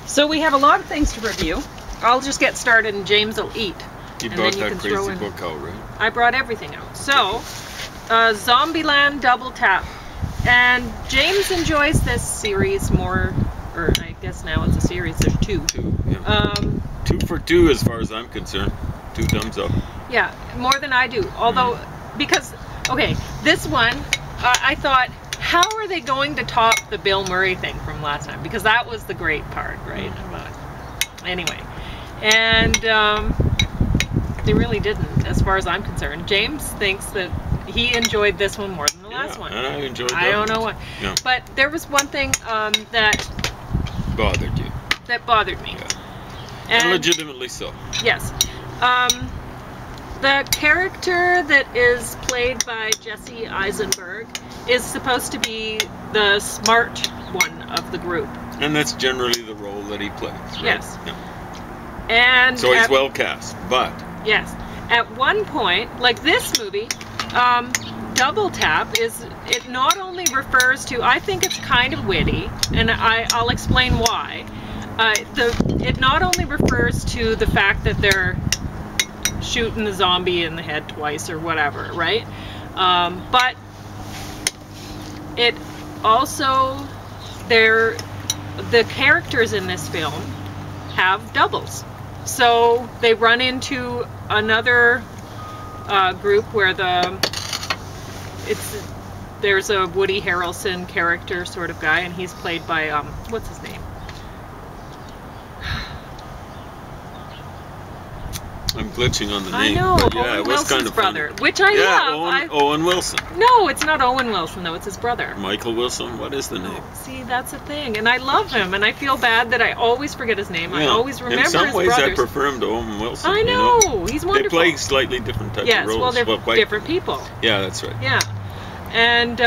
So we have a lot of things to review. I'll just get started and James will eat. You brought that crazy book out, right? I brought everything out. So, Zombieland Double Tap. And James enjoys this series more, or I guess now it's a series, there's two. Yeah. 2 for 2 as far as I'm concerned. 2 thumbs up. Yeah, more than I do. Although, because, okay, this one, I thought, how are they going to top the Bill Murray thing from last time? Because that was the great part, right? Anyway, and they really didn't, as far as I'm concerned. James thinks that he enjoyed this one more than the last one. And I enjoyed that. I don't know why. Yeah. But there was one thing that bothered you. That bothered me. Yeah. And legitimately so. Yes. The character that is played by Jesse Eisenberg is supposed to be the smart one of the group. And that's generally the role that he plays, right? Yes. Yeah. And so he's well cast, but... Yes. At one point, like this movie, Double Tap it not only refers to, I think it's kind of witty, and I'll explain why. It not only refers to the fact that they're shooting the zombie in the head twice or whatever, right? But it also, the characters in this film have doubles. So they run into another group where there's a Woody Harrelson character sort of guy, and he's played by what's his name? I'm glitching on the name. I know, but yeah, Owen it was Wilson's kind of brother, funny. which I love. Owen Wilson. No, it's not Owen Wilson though. It's his brother. Michael Wilson. What is the name? See, that's the thing, and I love him, and I feel bad that I always forget his name. Yeah. I always remember his brothers. In some ways, I prefer him to Owen Wilson. I know, you know? He's wonderful. They play slightly different types of roles. Yes, well, they're different people. Yeah, that's right. Yeah, and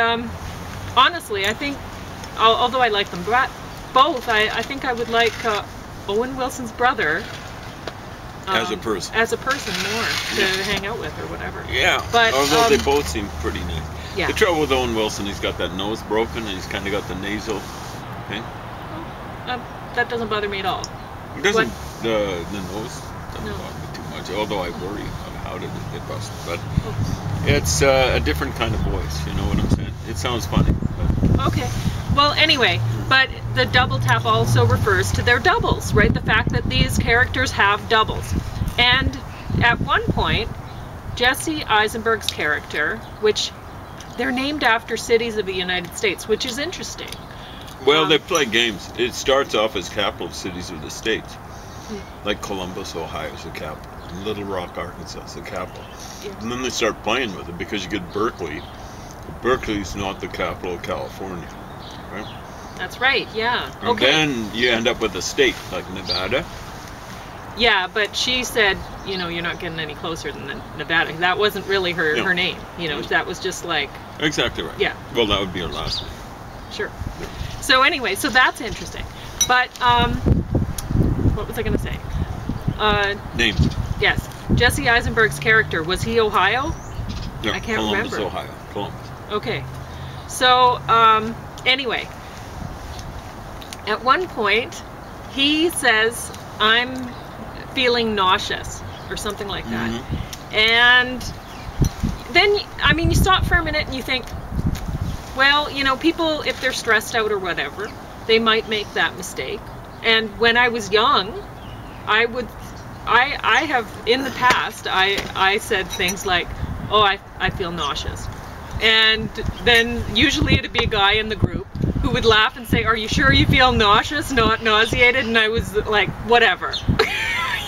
honestly, I think, although I like them both, I think I would like Owen Wilson's brother. As a person more to hang out with or whatever. Yeah, but although they both seem pretty neat. Yeah. The trouble with Owen Wilson, he's got that nose broken and he's kind of got the nasal thing. That doesn't bother me at all. It doesn't, the nose doesn't bother me too much, although I worry about how did it get busted. But it's a different kind of voice, you know what I'm saying? It sounds funny. But. Okay. Well, anyway, but the double tap also refers to their doubles, right? The fact that these characters have doubles. And at one point, Jesse Eisenberg's character, which they're named after cities of the United States, which is interesting. Well, they play games. It starts off as capital cities of the states. Like Columbus, Ohio is the capital. And Little Rock, Arkansas is the capital. Yeah. And then they start playing with it because you get Berkeley. Berkeley's not the capital of California. Right? That's right, yeah. And then you end up with a state like Nevada. Yeah, but she said, you know, you're not getting any closer than Nevada. That wasn't really her name. You know, that was just like... Exactly right. Yeah. Well, that would be her last name. Sure. Yeah. So anyway, so that's interesting. But, what was I going to say? Name. Yes. Jesse Eisenberg's character, was he Ohio? No, I can't Columbus, remember. Ohio. Columbus. Okay. So, anyway, at one point, he says, I'm feeling nauseous, or something like that. Mm-hmm. And then, I mean, you stop for a minute and you think, well, you know, people, if they're stressed out or whatever, they might make that mistake. And when I was young, I have, in the past, I said things like, oh, I feel nauseous. And then usually it'd be a guy in the group who would laugh and say, are you sure you feel nauseous, not nauseated? And I was like, whatever.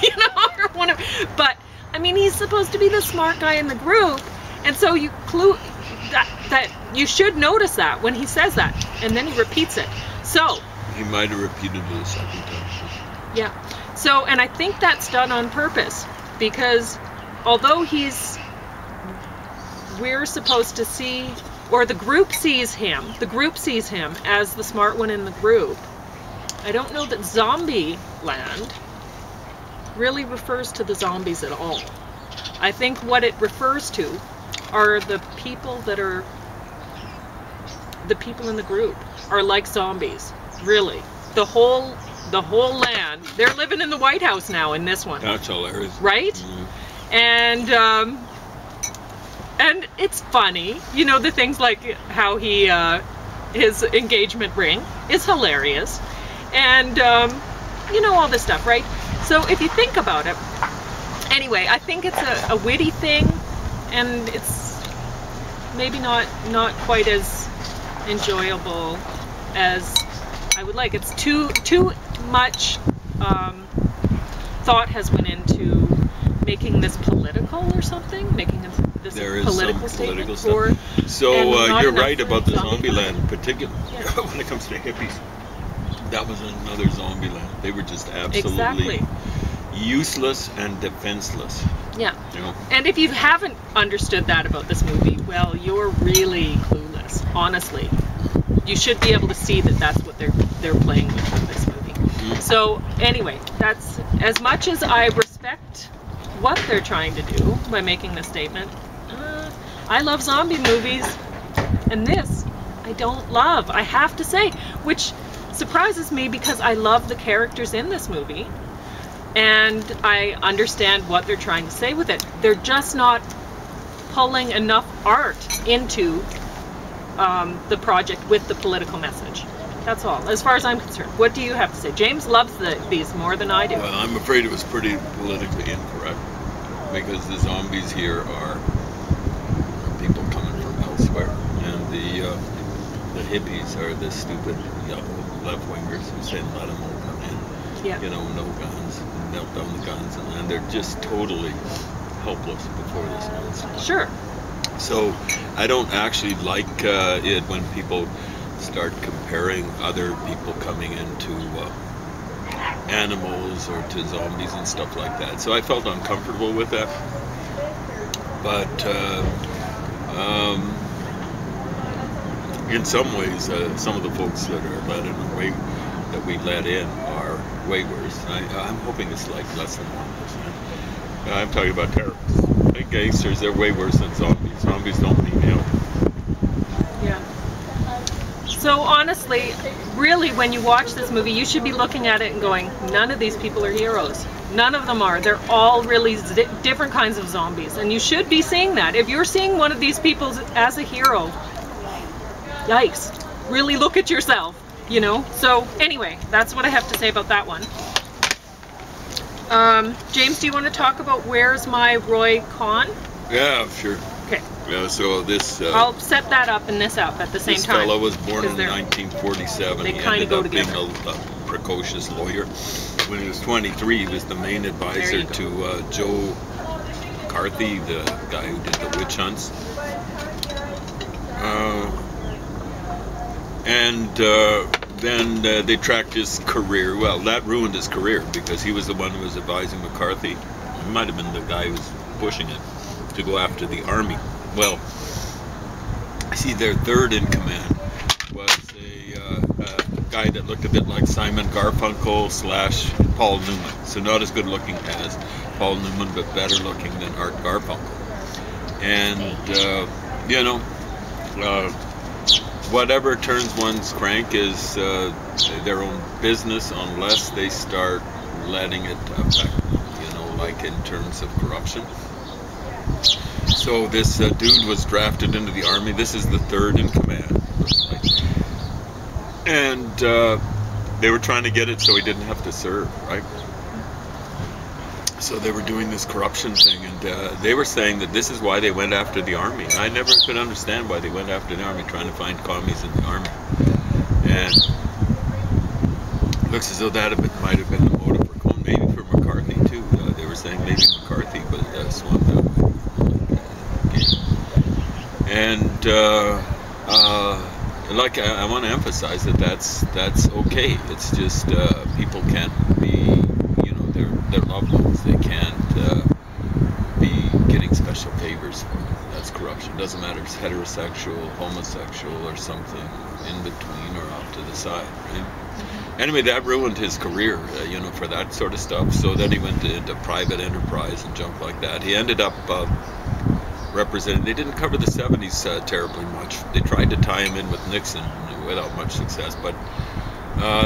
You know, or whatever. But, I mean, he's supposed to be the smart guy in the group. And so you that you should notice that when he says that. And then he repeats it. So. He might have repeated it a second time. Yeah. So, and I think that's done on purpose. Because although we're supposed to see, or the group sees him as the smart one in the group, I don't know that Zombieland really refers to the zombies at all. I think what it refers to are the people in the group are like zombies, really. The whole the whole land. They're living in the White House now in this one. That's hilarious. Right? Mm-hmm. And it's funny, you know, the things like how he his engagement ring is hilarious, and you know, all this stuff, right? So if you think about it, anyway, I think it's a witty thing, and it's maybe not quite as enjoyable as I would like. It's too much thought has went into making this political or something, making this political statement. So you're right about the Zombieland in particular. Yeah. When it comes to hippies, that was another Zombieland. They were just absolutely useless and defenseless. Yeah. You know? And if you haven't understood that about this movie, well, you're really clueless. Honestly, you should be able to see that that's what they're playing with in this movie. Mm-hmm. So anyway, that's as much as I respect what they're trying to do by making this statement. I love zombie movies, and this I don't love, I have to say, which surprises me because I love the characters in this movie, and I understand what they're trying to say with it. They're just not pulling enough art into the project with the political message. That's all, as far as I'm concerned. What do you have to say? James loves these more than I do. Well, I'm afraid it was pretty politically incorrect, because the zombies here are people coming from elsewhere, and the hippies are the stupid left-wingers who say let them all come in. Yeah. You know, no guns, melt down the guns, and they're just totally helpless before this nonsense. Sure. So I don't actually like it when people start comparing other people coming into animals or to zombies and stuff like that. So I felt uncomfortable with that. But in some ways, some of the folks that are let in the way that we let in are way worse. I'm hoping it's like less than 1%. I'm talking about terrorists. Like gangsters, they're way worse than zombies. Zombies don't need help. Yeah. So honestly, really, when you watch this movie, you should be looking at it and going, none of these people are heroes. None of them are. They're all really different kinds of zombies, and you should be seeing that. If you're seeing one of these people as a hero, yikes. Really look at yourself, you know? So anyway, that's what I have to say about that one. James, do you want to talk about Where's My Roy Con? Yeah, sure. Okay. Yeah, so this... I'll set that up and this up at the same time. This fellow was born in 1947. They kind of go together. He ended up being a precocious lawyer. When he was 23, he was the main advisor to Joe McCarthy, the guy who did the witch hunts. Then they tracked his career. Well, that ruined his career because he was the one who was advising McCarthy. He might have been the guy who was pushing it to go after the army. Well, see, their third in command was a guy that looked a bit like Simon Garfunkel / Paul Newman. So not as good looking as Paul Newman, but better looking than Art Garfunkel. And, you know, whatever turns one's crank is their own business unless they start letting it affect them, you know, like in terms of corruption. So this dude was drafted into the army. This is the third in command. And they were trying to get it so he didn't have to serve, right? So they were doing this corruption thing, and they were saying that this is why they went after the army. I never could understand why they went after the army, trying to find commies in the army. And it looks as though that might have been the motive for Cohn, maybe for McCarthy too. They were saying maybe McCarthy was swamped up. And like I want to emphasize that that's okay. It's just people can't be, you know, their loved ones. They can't be getting special favors for it. That's corruption. Doesn't matter if it's heterosexual, homosexual, or something in between or off to the side, right? Anyway, that ruined his career, you know, for that sort of stuff. So then he went into private enterprise and junk like that. He ended up representing. They didn't cover the 70s terribly much. They tried to tie him in with Nixon without much success, but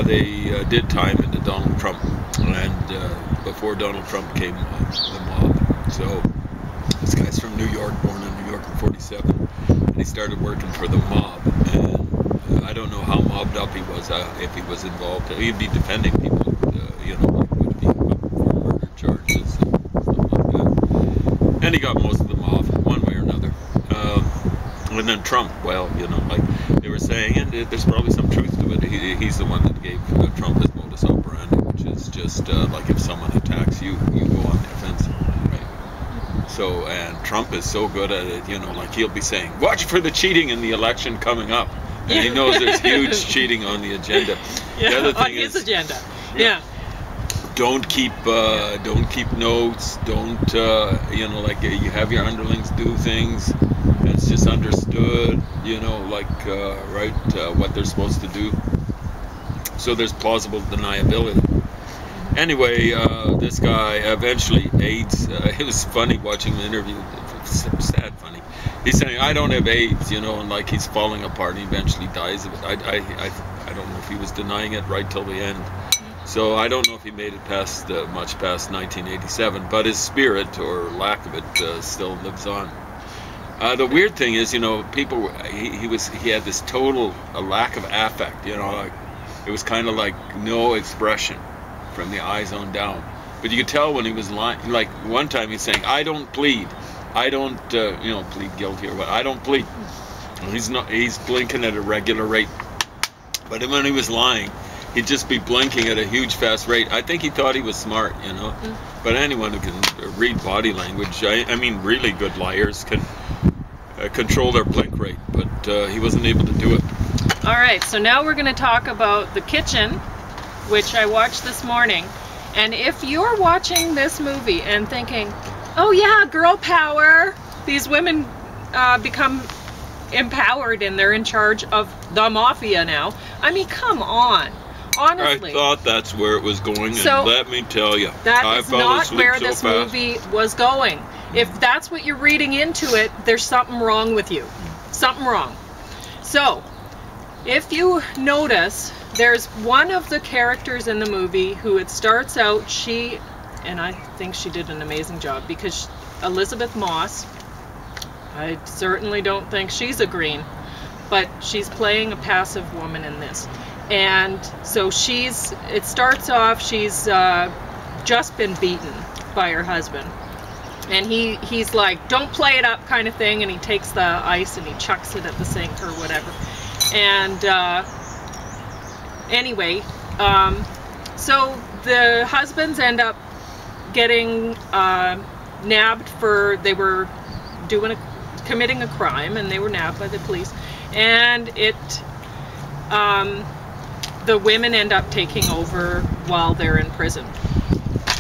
They did tie him into Donald Trump, and before Donald Trump came the mob. So this guy's from New York, born in New York in '47, and he started working for the mob. And I don't know how mobbed up he was, if he was involved. He'd be defending people, like would be up for murder charges and stuff like that. And he got most of them off, one way or another. And then Trump, well, like they were saying, and there's probably some truth to it. He's the one that gave Trump his modus operandi, which is just like if someone attacks you, you go on the offensive, right? So, and Trump is so good at it, like he'll be saying, watch for the cheating in the election coming up. And he knows there's huge cheating on the agenda. Yeah, the other thing on his agenda. Yeah. Don't keep notes. Don't like you have your underlings do things. It's just understood. What they're supposed to do. So there's plausible deniability. Anyway, this guy eventually AIDS. It was funny watching the interview. Sad funny. He's saying, I don't have AIDS, and like he's falling apart and he eventually dies of it. I don't know if he was denying it right till the end. So I don't know if he made it past much past 1987, but his spirit, or lack of it, still lives on. The weird thing is, people, he had this total lack of affect, like it was kind of like no expression from the eyes on down. But you could tell when he was lying. Like one time he's saying, I don't plead. I don't, plead guilty or what. I don't plead. He's blinking at a regular rate. But when he was lying, he'd just be blinking at a huge fast rate. I think he thought he was smart, But anyone who can read body language, I mean, really good liars can control their blink rate. But he wasn't able to do it. All right, so now we're going to talk about The Kitchen, which I watched this morning. And if you're watching this movie and thinking, oh yeah, girl power, these women become empowered and they're in charge of the mafia now. I mean, come on, honestly. I thought that's where it was going, so, and let me tell you, that is not where this movie was going. If that's what you're reading into it, there's something wrong with you. Something wrong. So, if you notice, there's one of the characters in the movie who it starts out, and I think she did an amazing job, because Elizabeth Moss, I certainly don't think she's a green, but she's playing a passive woman in this. And so it starts off, she's just been beaten by her husband. And he's like, don't play it up kind of thing, and he takes the ice and he chucks it at the sink or whatever. And anyway, so the husbands end up getting nabbed they were committing a crime, and they were nabbed by the police, and the women end up taking over while they're in prison.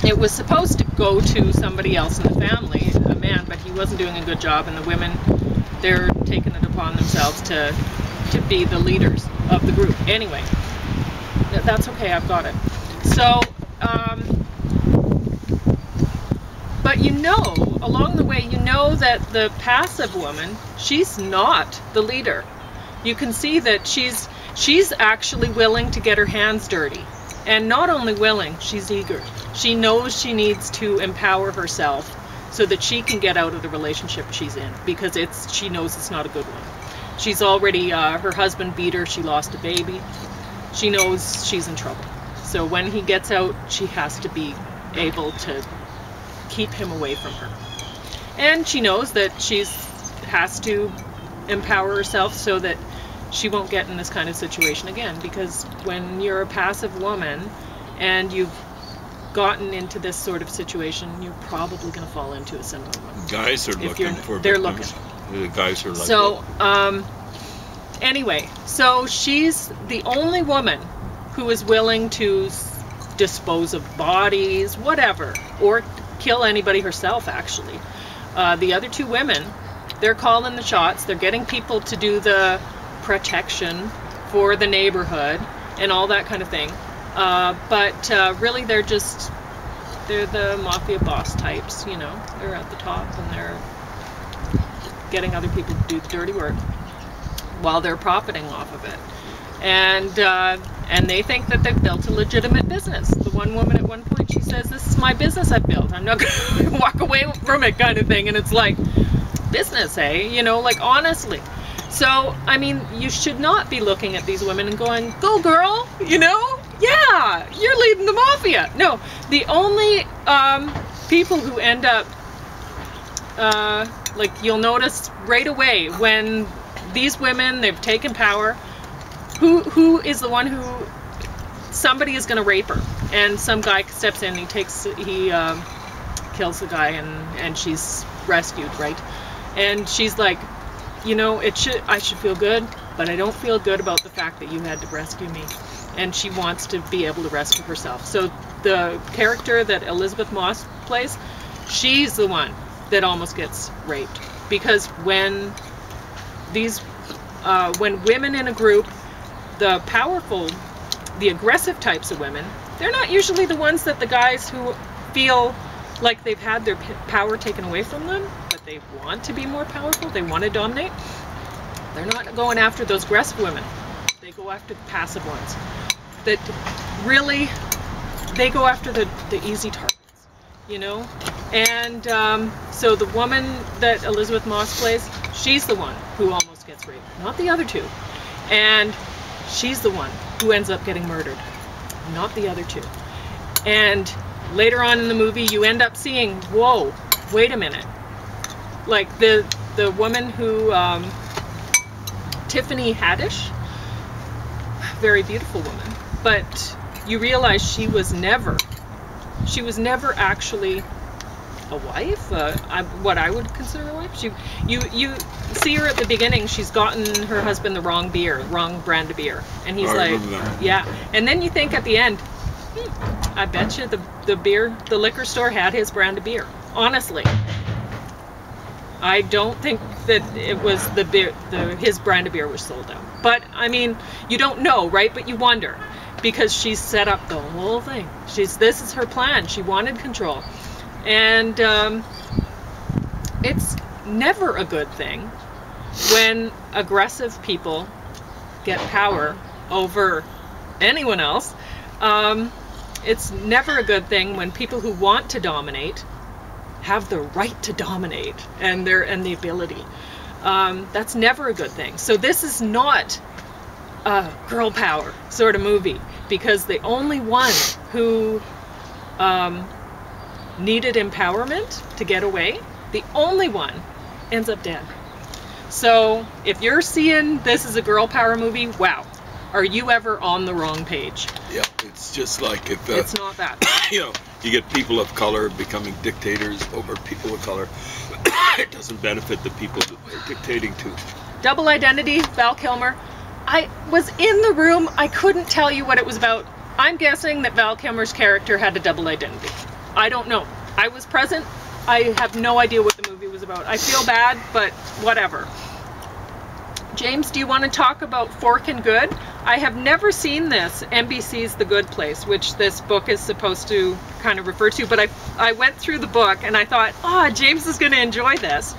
It was supposed to go to somebody else in the family, a man, but he wasn't doing a good job, and the women, they're taking it upon themselves to be the leaders of the group. Anyway, that's okay, I've got it. So, but along the way, that the passive woman, she's not the leader. You can see that she's actually willing to get her hands dirty. And not only willing, she's eager. She knows she needs to empower herself so that she can get out of the relationship she's in, because she knows it's not a good one. She's already, her husband beat her, she lost a baby. She knows she's in trouble. So when he gets out, she has to be able to keep him away from her. And she knows that she has to empower herself so that she won't get in this kind of situation again, because when you're a passive woman and you've gotten into this sort of situation, you're probably going to fall into a similar one. Guys are looking for they're victims. looking. The guys are like so anyway, so she's the only woman who is willing to dispose of bodies, whatever, or kill anybody herself, actually. The other two women, they're calling the shots. They're getting people to do the protection for the neighborhood and all that kind of thing. But really, they're the mafia boss types, They're at the top and they're getting other people to do the dirty work while they're profiting off of it. And And they think that they've built a legitimate business. The one woman at one point, she says, this is my business I've built. I'm not going to walk away from it, kind of thing. And it's like, business, eh? You know, like, honestly. So, I mean, you should not be looking at these women and going, go girl, you know? Yeah, you're leading the mafia. No, the only people who end up, like, you'll notice right away when these women, they've taken power, who is the one who, somebody is going to rape her, and some guy steps in, he kills the guy, and she's rescued, right? And she's like, you know, I should feel good, but I don't feel good about the fact that you had to rescue me. And she wants to be able to rescue herself. So the character that Elizabeth Moss plays, she's the one that almost gets raped. Because when women in a group, the powerful, the aggressive types of women, they're not usually the ones that the guys who feel like they've had their power taken away from them, but they want to be more powerful, they want to dominate. They're not going after those aggressive women. They go after the passive ones. That really, they go after the easy targets, you know? And so the woman that Elizabeth Moss plays, she's the one who almost gets raped, not the other two. And she's the one who ends up getting murdered, not the other two. And later on in the movie, you end up seeing, whoa, wait a minute. Like the woman who, Tiffany Haddish, very beautiful woman, but you realize she was never actually a wife, what I would consider a wife. You see her at the beginning, she's gotten her husband the wrong brand of beer, and he's like, yeah, and then you think at the end, I bet you the liquor store had his brand of beer. Honestly, I don't think that it was his brand of beer was sold out. But I mean, you don't know, right? But you wonder, because she's set up the whole thing. This is her plan. She wanted control, and it's never a good thing when aggressive people get power over anyone else. It's never a good thing when people who want to dominate have the right to dominate and the ability. That's never a good thing. So this is not a girl power sort of movie, because the only one who needed empowerment to get away, the only one ends up dead. So if you're seeing this as a girl power movie, wow, are you ever on the wrong page? Yeah, it's just like if it's not that. You know, you get people of color becoming dictators over people of color. It doesn't benefit the people that they're dictating to. Double Identity, Val Kilmer. I was in the room. I couldn't tell you what it was about. I'm guessing that Val Kilmer's character had a double identity. I don't know. I was present. I have no idea what the movie was about. I feel bad, but whatever. James, do you want to talk about Fork and Good? I have never seen this, NBC's The Good Place, which this book is supposed to kind of refer to, but I went through the book and I thought, James is going to enjoy this.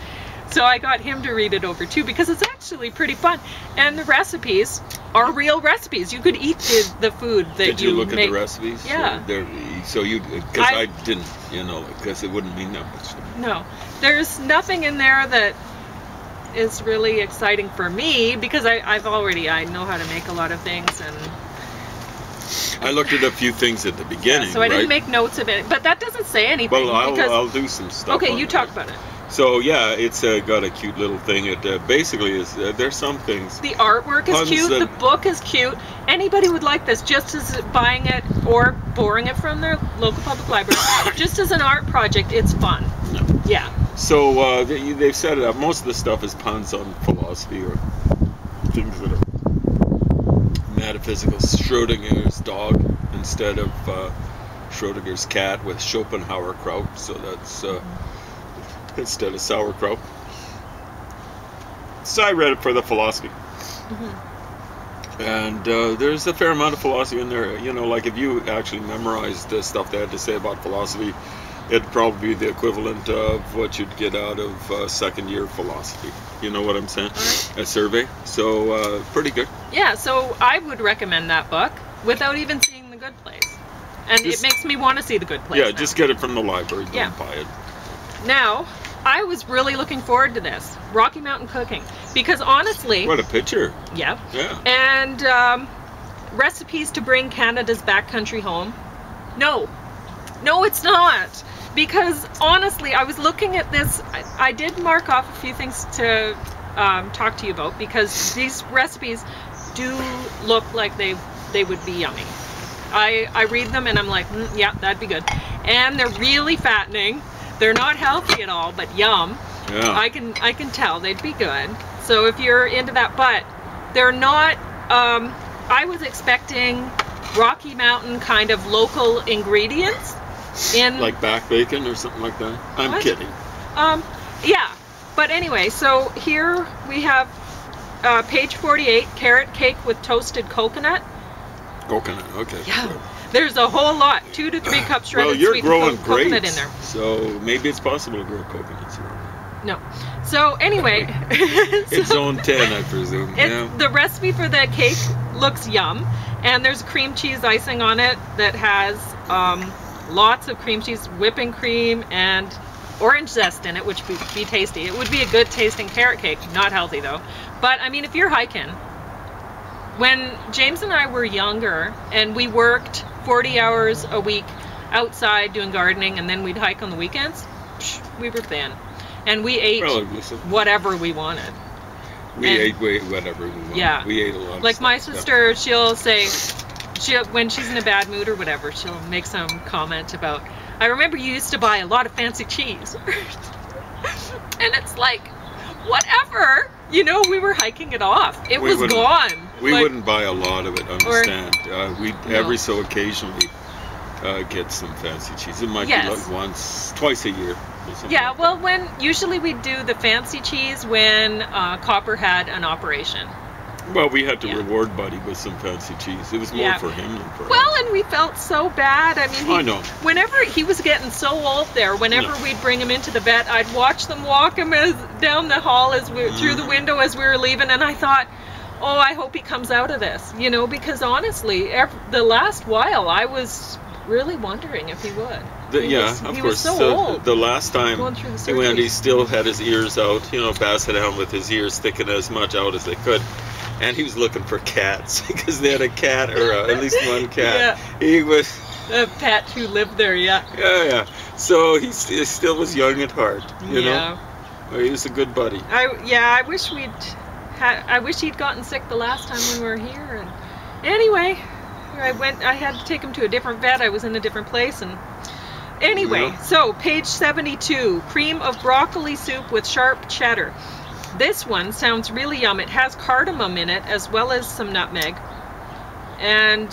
So I got him to read it over too, because it's actually pretty fun. And the recipes are real recipes. You could eat the food that you make. Did you look at the recipes? Yeah. Because I didn't, you know, because it wouldn't mean that much. No. There's nothing in there that is really exciting for me, because I know how to make a lot of things, and I looked at a few things at the beginning. Yeah, so I didn't make notes of it, but that doesn't say anything. Well, I'll do some stuff. Okay, you talk about it. So yeah, it's got a cute little thing. It basically is. There's some things. The artwork is cute. The book is cute. Anybody would like this, just as buying it or borrowing it from their local public library. Just as an art project, it's fun. No. Yeah. So they've set it up. Most of the stuff is puns on philosophy or things that are metaphysical. Schrodinger's dog instead of Schrodinger's cat with Schopenhauer kraut. So that's instead of sauerkraut. So I read it for the philosophy. Mm-hmm. And there's a fair amount of philosophy in there. You know, like if you actually memorized the stuff they had to say about philosophy, it'd probably be the equivalent of what you'd get out of second year philosophy. You know what I'm saying? Right. A survey. So pretty good. Yeah, so I would recommend that book. without even seeing the good place. And Just- it makes me want to see the good place. Yeah, now. just get it from the library. Don't Yeah. buy it. Now, I was really looking forward to this Rocky Mountain cooking because honestly, What a picture. yeah, Yeah. and recipes to bring Canada's backcountry home. No, it's not. Because honestly, I was looking at this. I did mark off a few things to talk to you about because these recipes do look like they would be yummy. I read them and I'm like, yeah, that'd be good. And they're really fattening. They're not healthy at all, but yum. Yeah. I can tell they'd be good. So if you're into that, but they're not. I was expecting Rocky Mountain kind of local ingredients in Like back bacon or something like that. I'm What? kidding. Yeah, but anyway, so here we have page 48, carrot cake with toasted coconut. Coconut. Okay. Yeah, good. there's a whole lot, 2 to 3 cups shredded Well, you're sweet growing coconut grapes, in there. so maybe it's possible to grow coconuts here. No, so anyway, It's so zone 10, I presume. Yeah. the recipe for the cake looks yum, and there's cream cheese icing on it that has lots of cream cheese, whipping cream, and orange zest in it, which would be tasty. It would be a good tasting carrot cake, not healthy though. But I mean, if you're hiking, when James and I were younger and we worked 40 hours a week outside doing gardening and then we'd hike on the weekends, we were thin. And we ate Relatively so. whatever we wanted. We and- ate whatever we wanted. Yeah. We ate a lot. Like of my stuff. sister, she'll say, when she's in a bad mood or whatever, she'll make some comment about, I remember you used to buy a lot of fancy cheese. And it's like, whatever. You know, we were hiking it off. It We was wouldn't- gone. We Like, wouldn't buy a lot of it, understand. We No. every so occasionally get some fancy cheese. It might Yes. be like once, twice a year. Or something Yeah, like well, usually we do the fancy cheese when Copper had an operation. that. Well, we had to Yeah. reward Buddy with some fancy cheese. It was more Yeah. for him than for Well, us. and we felt so bad. I mean, I know. whenever he was getting so old there, whenever Yeah. we'd bring him into the vet, I'd watch them walk him down the hall through the window as we were leaving, and I thought, oh, I hope he comes out of this, you know, because honestly, the last while I was really wondering if he would. He was course. so old. The last time Going through the he went, he surgeries. still had his ears out. You know, Basset Hound with his ears sticking as much out as they could. And he was looking for cats because they had a cat or at least one cat. He was, A pet who lived there, yeah. yeah. So he still was young at heart, you know. Yeah. Well, he was a good buddy. I wish I wish he'd gotten sick the last time we were here. And anyway, I had to take him to a different vet. I was in a different place, and anyway, Yeah. so page 72, cream of broccoli soup with sharp cheddar. This one sounds really yum. It has cardamom in it as well as some nutmeg and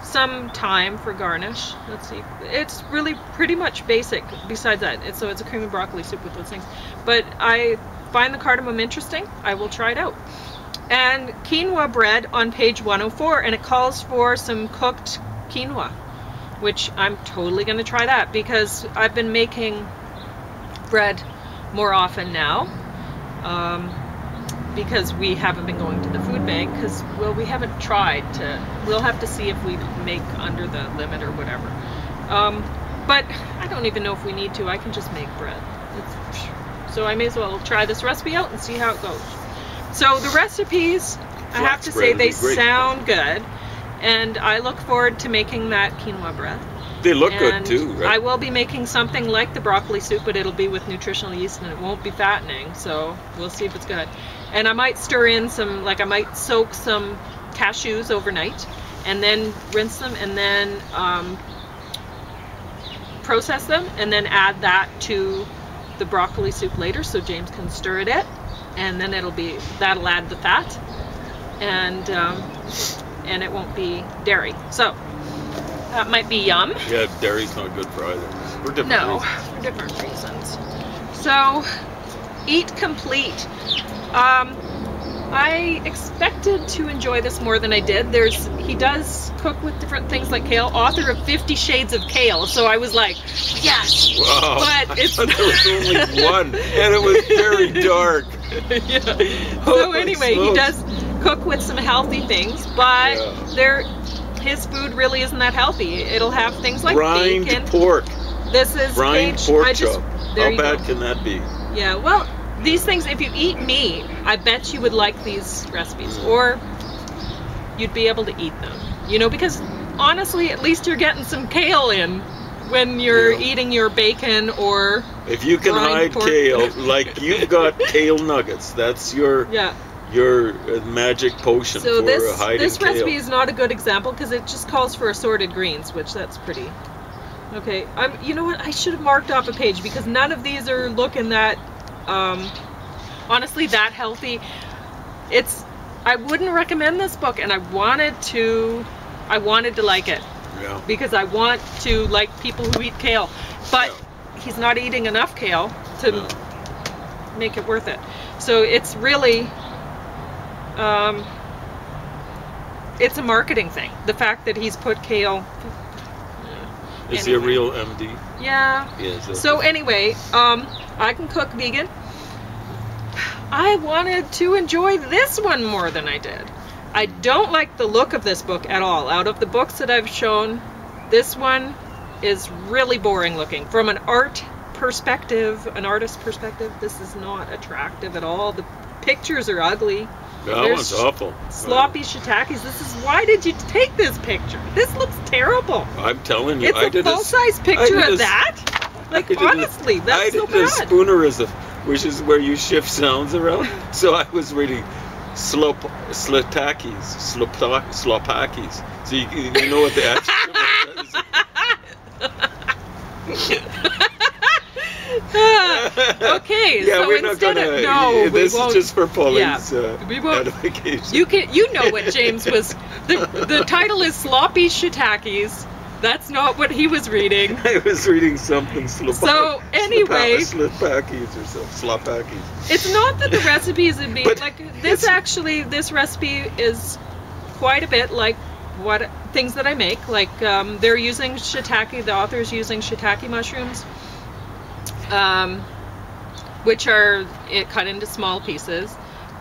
some thyme for garnish. Let's see. It's really pretty much basic besides that. So it's a cream of broccoli soup with those things. But I find the cardamom interesting. I will try it out. And quinoa bread on page 104, and it calls for some cooked quinoa, which I'm totally going to try that because I've been making bread more often now. Because we haven't been going to the food bank because, well, we haven't tried to. We'll have to see if we make under the limit or whatever. But I don't even know if we need to. I can just make bread. So I may as well try this recipe out and see how it goes. So the recipes, I have to say, bread would they be great. sound good. And I look forward to making that quinoa bread. They look good And too, right? I will be making something like the broccoli soup, but it'll be with nutritional yeast and it won't be fattening. So we'll see if it's good. And I might stir in some, like I might soak some cashews overnight and then rinse them and then process them and then add that to the broccoli soup later so James can stir it in. And then that'll add the fat and it won't be dairy. So that might be yum. Yeah, dairy's not good for either. For different No, reasons. for different reasons. So, eat complete. I expected to enjoy this more than I did. He does cook with different things like kale, author of 50 Shades of Kale. So I was like, yes. Wow. But I it's thought there was only one, and it was very dark. yeah. So Holy anyway, he smokes. does cook with some healthy things, but Yeah. they're his food really isn't that healthy. It'll have things like brined bacon. pork. This is Brined page. pork I just, chop. there How you bad go. can that be? Yeah, well, these things, if you eat meat, I bet you would like these recipes, or you'd be able to eat them. You know, because honestly, at least you're getting some kale in when you're eating your bacon or If you can brined hide pork. kale, like you've got kale nuggets, that's your magic potion So for hiding this kale. recipe is not a good example because it just calls for assorted greens, which that's pretty. Okay, you know what? I should have marked off a page because none of these are looking that, honestly, that healthy. I wouldn't recommend this book, and I wanted to like it. Yeah. Because I want to like people who eat kale, but he's not eating enough kale to make it worth it. So it's really, it's a marketing thing. The fact that he's put kale. Is he a real MD? Yeah. Yes. So anyway, I can cook vegan. I wanted to enjoy this one more than I did. I don't like the look of this book at all. Out of the books that I've shown, this one is really boring looking. From an artist's perspective, this is not attractive at all. The pictures are ugly. That one's awful. Sloppy shiitakes. Why did you take this picture? This looks terrible. I'm telling you, It's a full-size picture of that? Like, honestly, that's so bad. I did a spoonerism, which is where you shift sounds around. So I was reading slotakis. So you know what the actual says. Okay, yeah, so we're not instead gonna, of no, this we won't. is just for Pauline's We won't. edification. You know what James was. The title is Sloppy Shiitakes. That's not what he was reading. I was reading something So anyway, slopakis or something. Slopakis. It's not that the recipes would be But like this. Actually, this recipe is quite a bit like what things that I make. Like they're using shiitake. The author's using shiitake mushrooms. Which are cut into small pieces.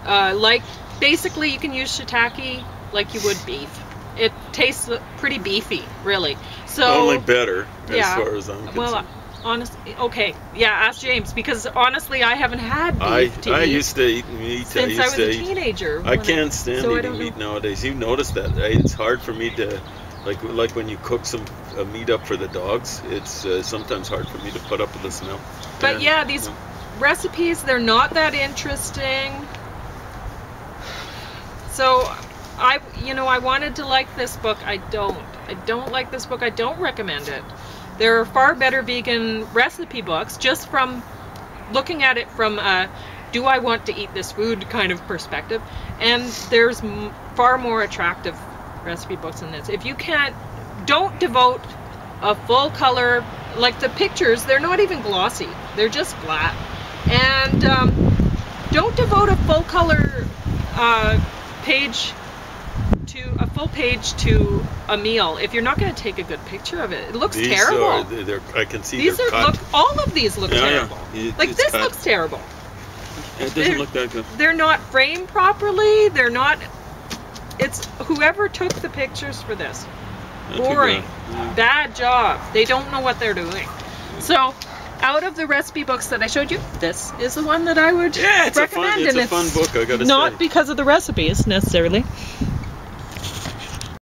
Like basically you can use shiitake like you would beef. It tastes pretty beefy, really. So only better as far as I'm concerned. Well, honestly, okay, yeah. Ask James because honestly, I haven't had beef I used to eat meat since I was a teenager. I can't stand eating meat nowadays. You've noticed that, right? It's hard for me to. Like when you cook some meat up for the dogs, it's sometimes hard for me to put up with the smell. But yeah, these recipes, they're not that interesting. So I wanted to like this book. I don't like this book. I don't recommend it. There are far better vegan recipe books just from looking at it from a do I want to eat this food kind of perspective. And there's far more attractive recipe books in this. If you don't devote a full color, like the pictures, they're not even glossy, they're just flat. And don't devote a full color full page to a meal if you're not going to take a good picture of it. It looks terrible. I can see all of these look terrible. Like this cut. Looks terrible. It doesn't look that good. They're not framed properly. They're not. It's whoever took the pictures for this. Boring. Bad job. They don't know what they're doing. So, out of the recipe books that I showed you, this is the one that I would recommend. It's a fun book, I gotta say. Not because of the recipes, necessarily.